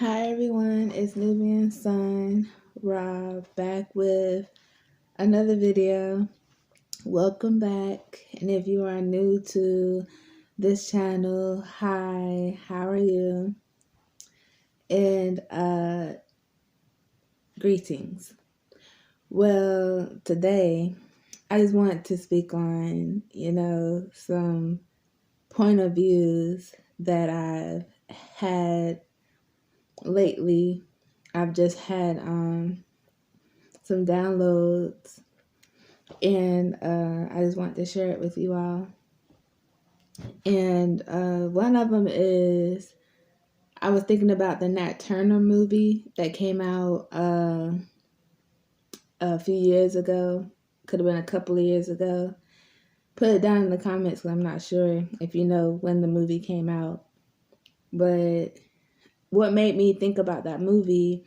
Hi everyone, it's Nubian Sun Rob back with another video. Welcome back. And if you are new to this channel, hi, how are you? And greetings. Well, today I just want to speak on, some point of views that I've had lately. I've just had some downloads, and I just want to share it with you all. And one of them is, I was thinking about the Nat Turner movie that came out a few years ago. Could have been a couple of years ago. Put it down in the comments because I'm not sure if you know when the movie came out. But what made me think about that movie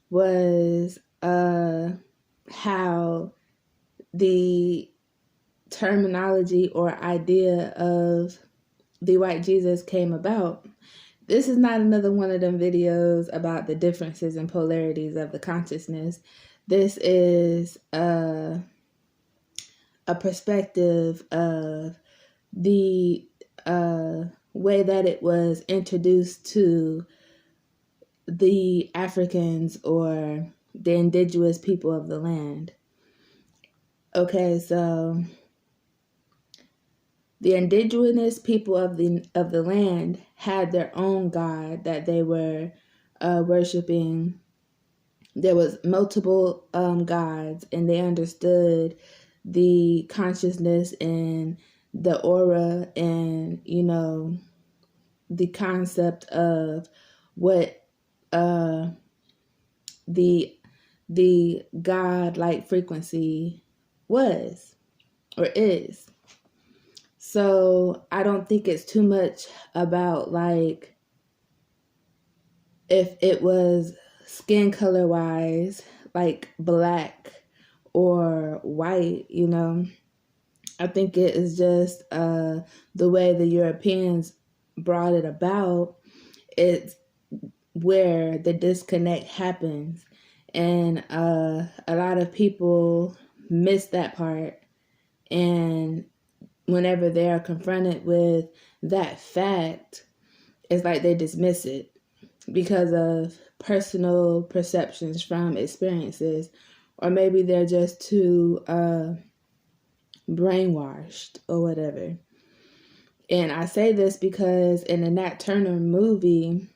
was how the terminology or idea of the white Jesus came about. This is not another one of them videos about the differences and polarities of the consciousness. This is a perspective of the way that it was introduced to the Africans or the indigenous people of the land. Okay, so the indigenous people of the land had their own God that they were worshiping. There was multiple gods, and they understood the consciousness and the aura and the concept of what the God-like frequency was or is. So I don't think it's too much about like if it was skin color wise, like black or white, I think it is just the way the Europeans brought it about. It's where the disconnect happens. And a lot of people miss that part. And whenever they are confronted with that fact, it's like they dismiss it because of personal perceptions from experiences, or maybe they're just too brainwashed or whatever. And I say this because in the Nat Turner movie,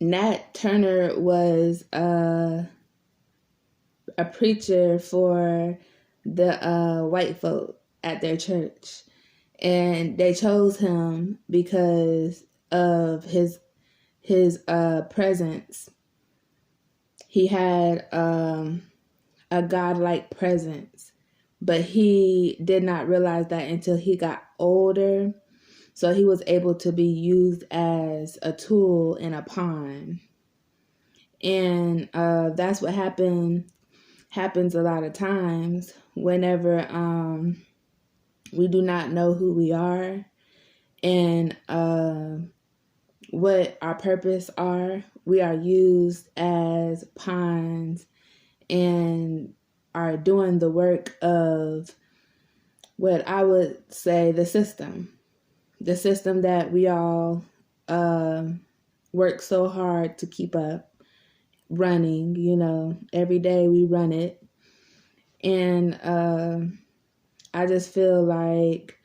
Nat Turner was a preacher for the white folk at their church, and they chose him because of his presence. He had a godlike presence, but he did not realize that until he got older. So he was able to be used as a tool in a pawn. And that's what happens a lot of times whenever we do not know who we are and what our purpose are. We are used as pawns and are doing the work of what I would say the system that we all work so hard to keep up running. Every day we run it. And I just feel like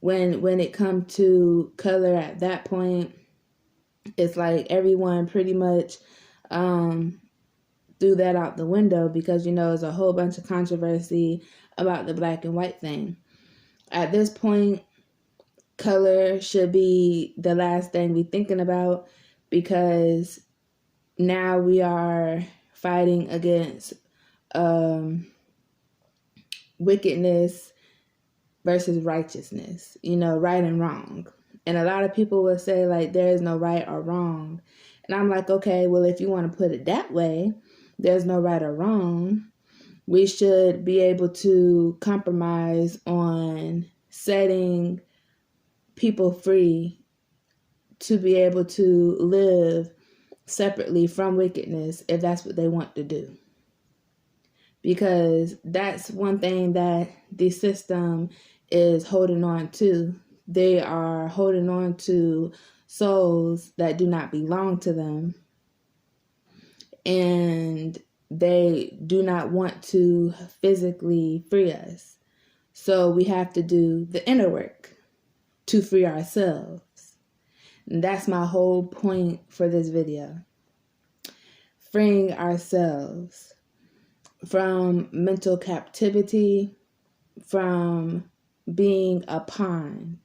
when it comes to color at that point, it's like everyone pretty much threw that out the window because, there's a whole bunch of controversy about the black and white thing. At this point, color should be the last thing we're thinking about because now we are fighting against wickedness versus righteousness, right and wrong. And a lot of people will say, like, there is no right or wrong. And I'm like, okay, well, if you want to put it that way, there's no right or wrong. We should be able to compromise on setting people free to be able to live separately from wickedness if that's what they want to do. Because that's one thing that the system is holding on to. They are holding on to souls that do not belong to them. And they do not want to physically free us. So we have to do the inner work to free ourselves. And that's my whole point for this video. Freeing ourselves from mental captivity, from being a pawn.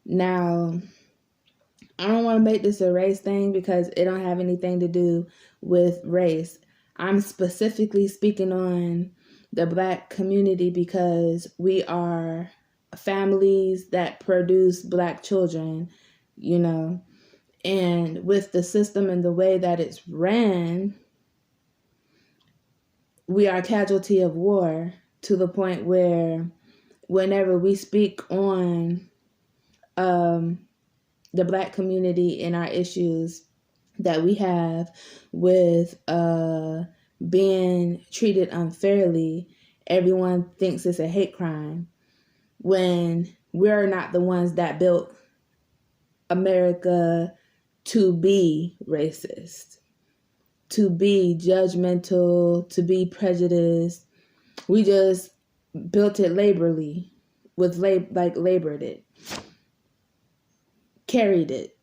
Now, I don't want to make this a race thing because it don't have anything to do with race. I'm specifically speaking on the Black community because we are families that produce Black children, you know, and with the system and the way that it's ran, we are a casualty of war to the point where whenever we speak on the Black community and our issues that we have with being treated unfairly, everyone thinks it's a hate crime when we're not the ones that built America to be racist, to be judgmental, to be prejudiced. We just built it laborly, labored it, carried it.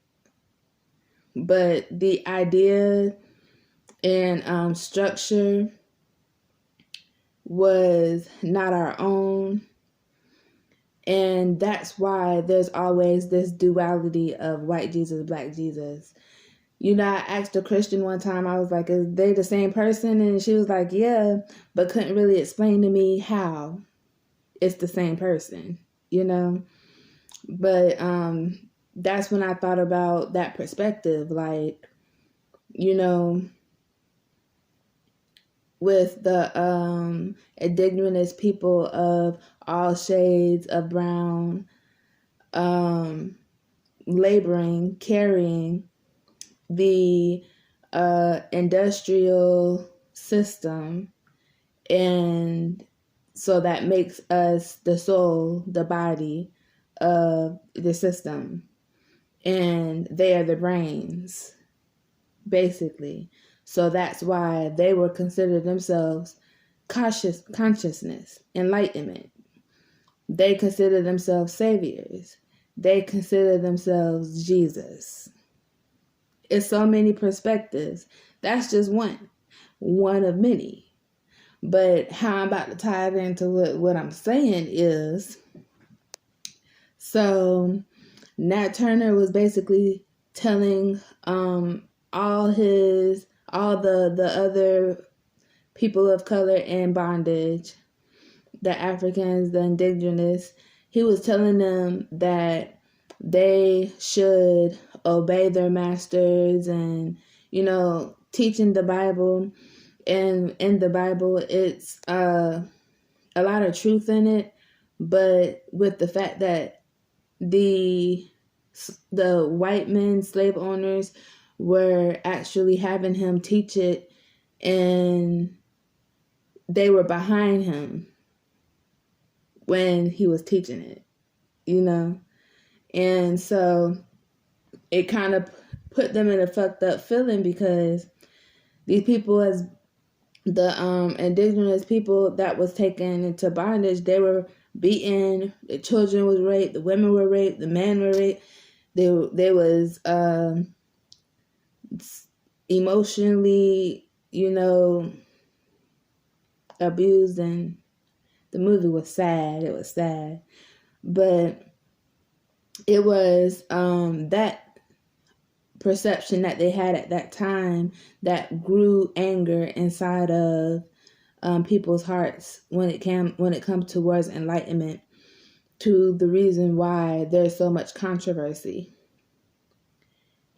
But the idea and structure was not our own. And that's why there's always this duality of white Jesus, Black Jesus. You know, I asked a Christian one time, I was like, is they the same person? And she was like, yeah, but couldn't really explain to me how it's the same person, you know? But that's when I thought about that perspective, like, you know, with the indigenous people of all shades of brown, laboring, carrying the industrial system, and so that makes us the soul, the body of the system, and they are the brains, basically. So that's why they were considered themselves consciousness, enlightenment. They consider themselves saviors. They consider themselves Jesus. It's so many perspectives. That's just one of many. But how I'm about to tie it into what I'm saying is, so Nat Turner was basically telling all the other people of color in bondage, the Africans, the indigenous, he was telling them that they should obey their masters and, you know, teaching the Bible. And in the Bible, it's a lot of truth in it, but with the fact that the white men, slave owners, were actually having him teach it, and they were behind him when he was teaching it, you know? And so it kind of put them in a fucked up feeling because these people, as the indigenous people that was taken into bondage, they were beaten, the children was raped, the women were raped, the men were raped. They was emotionally, you know, abused, and the movie was sad. It was sad. But it was that perception that they had at that time that grew anger inside of people's hearts when it comes towards enlightenment, to the reason why there's so much controversy.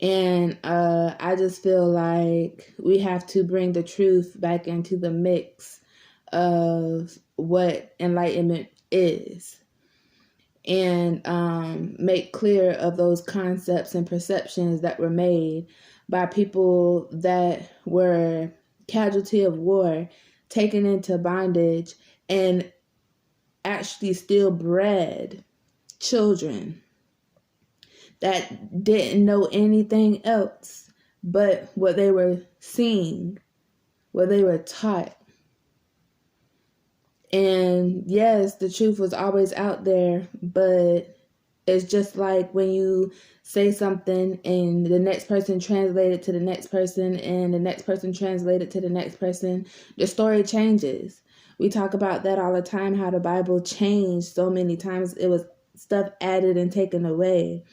And I just feel like we have to bring the truth back into the mix of what enlightenment is. and make clear of those concepts and perceptions that were made by people that were casualty of war, taken into bondage, and actually still bred children that didn't know anything else but what they were seeing, what they were taught. And yes, the truth was always out there, but it's just like when you say something and the next person translates it to the next person and the next person translates it to the next person, the story changes. We talk about that all the time, how the Bible changed so many times. It was stuff added and taken away.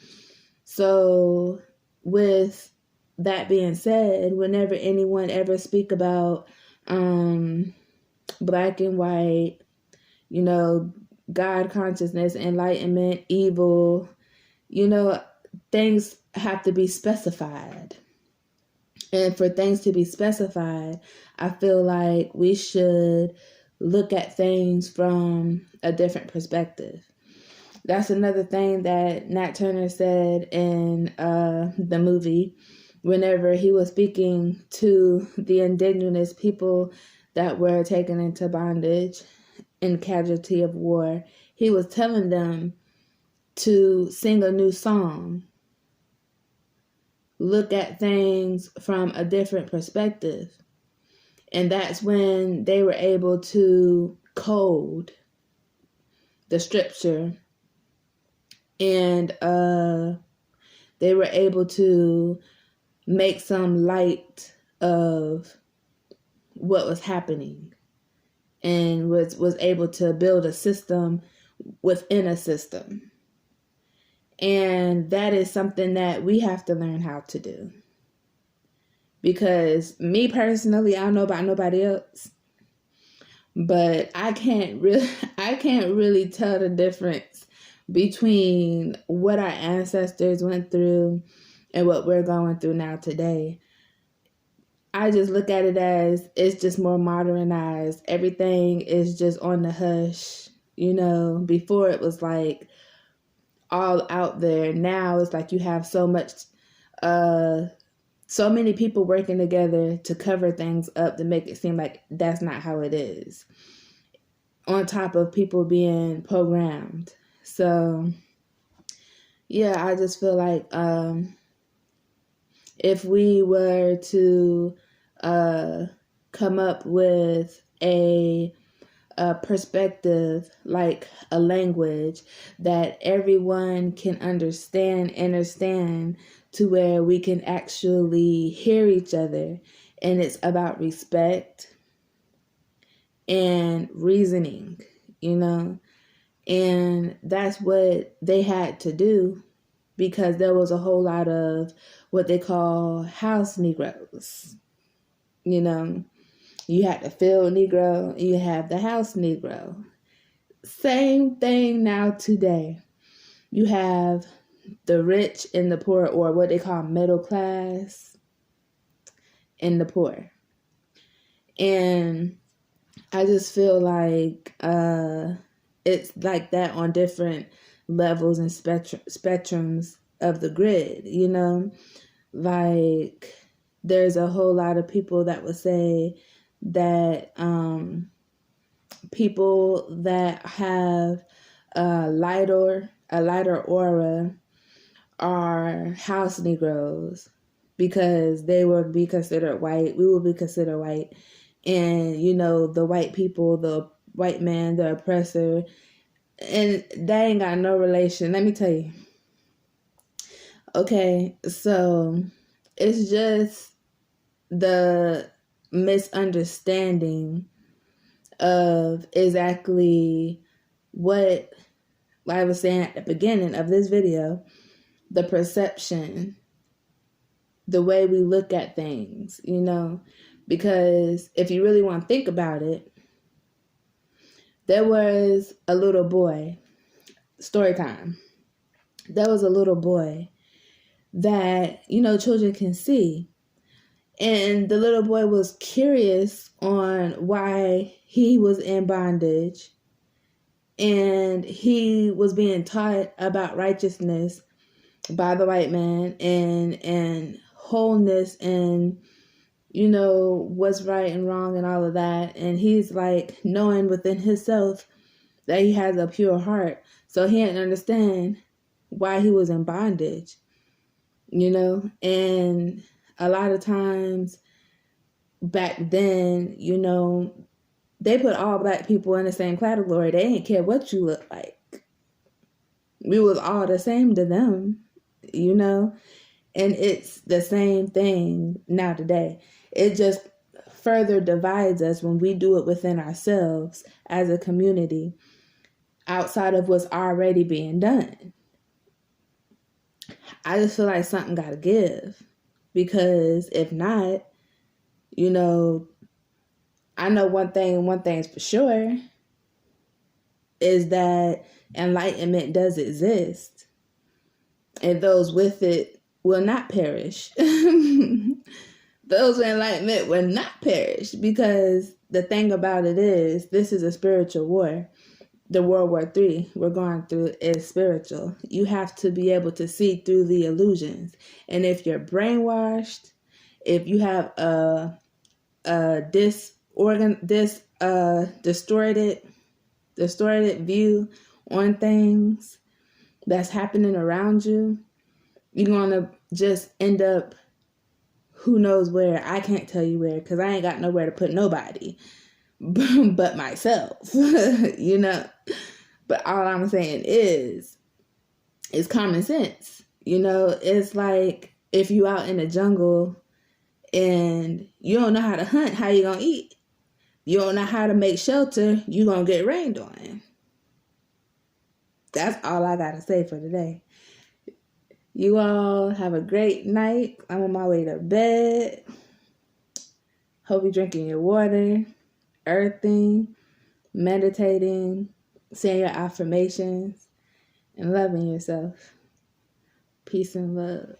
So with that being said, whenever anyone ever speak about black and white, God consciousness, enlightenment, evil, things have to be specified. And for things to be specified, I feel like we should look at things from a different perspective. That's another thing that Nat Turner said in the movie whenever he was speaking to the indigenous people that were taken into bondage and casualty of war. He was telling them to sing a new song, look at things from a different perspective. And that's when they were able to code the scripture, and they were able to make some light of what was happening, and was able to build a system within a system. And that is something that we have to learn how to do. Because me personally, I don't know about nobody else, but I can't really tell the difference between what our ancestors went through and what we're going through now today. I just look at it as it's just more modernized. Everything is just on the hush. Before it was like all out there. Now it's like you have so many people working together to cover things up to make it seem like that's not how it is. On top of people being programmed. So, yeah, I just feel like if we were to come up with a perspective, like a language that everyone can understand to where we can actually hear each other, and it's about respect and reasoning, and that's what they had to do, because there was a whole lot of what they call house Negroes. You had the field Negro, you have the house Negro. Same thing now today. You have the rich and the poor, or what they call middle class and the poor. And I just feel like it's like that on different levels and spectrums of the grid, Like, there's a whole lot of people that would say that people that have a lighter aura are house Negroes, because they would be considered white. We would be considered white. And, the white people, the white man, the oppressor, and that ain't got no relation. Let me tell you. Okay, so it's just the misunderstanding of exactly what I was saying at the beginning of this video, the perception, the way we look at things, because if you really want to think about it, there was a little boy, story time. There was a little boy that, children can see. And the little boy was curious on why he was in bondage and he was being taught about righteousness by the white man, and wholeness, and what's right and wrong and all of that. And he's like knowing within himself that he has a pure heart, so he didn't understand why he was in bondage, and a lot of times back then, they put all black people in the same category. They didn't care what you look like. We was all the same to them, and it's the same thing now today. It just further divides us when we do it within ourselves as a community outside of what's already being done. I just feel like something got to give, because if not, I know one thing's for sure, is that enlightenment does exist, and those with it will not perish. Those with enlightenment will not perish, because the thing about it is, this is a spiritual war. The World War III we're going through is spiritual. You have to be able to see through the illusions. And if you're brainwashed, if you have a distorted view on things that's happening around you, you're going to just end up who knows where. I can't tell you where, because I ain't got nowhere to put nobody but myself, But all I'm saying is common sense. It's like if you out in the jungle and you don't know how to hunt, how you gonna eat? You don't know how to make shelter, you gonna get rained on. That's all I gotta say for today. You all have a great night. I'm on my way to bed. Hope you're drinking your water, earthing, meditating, saying your affirmations, and loving yourself. Peace and love.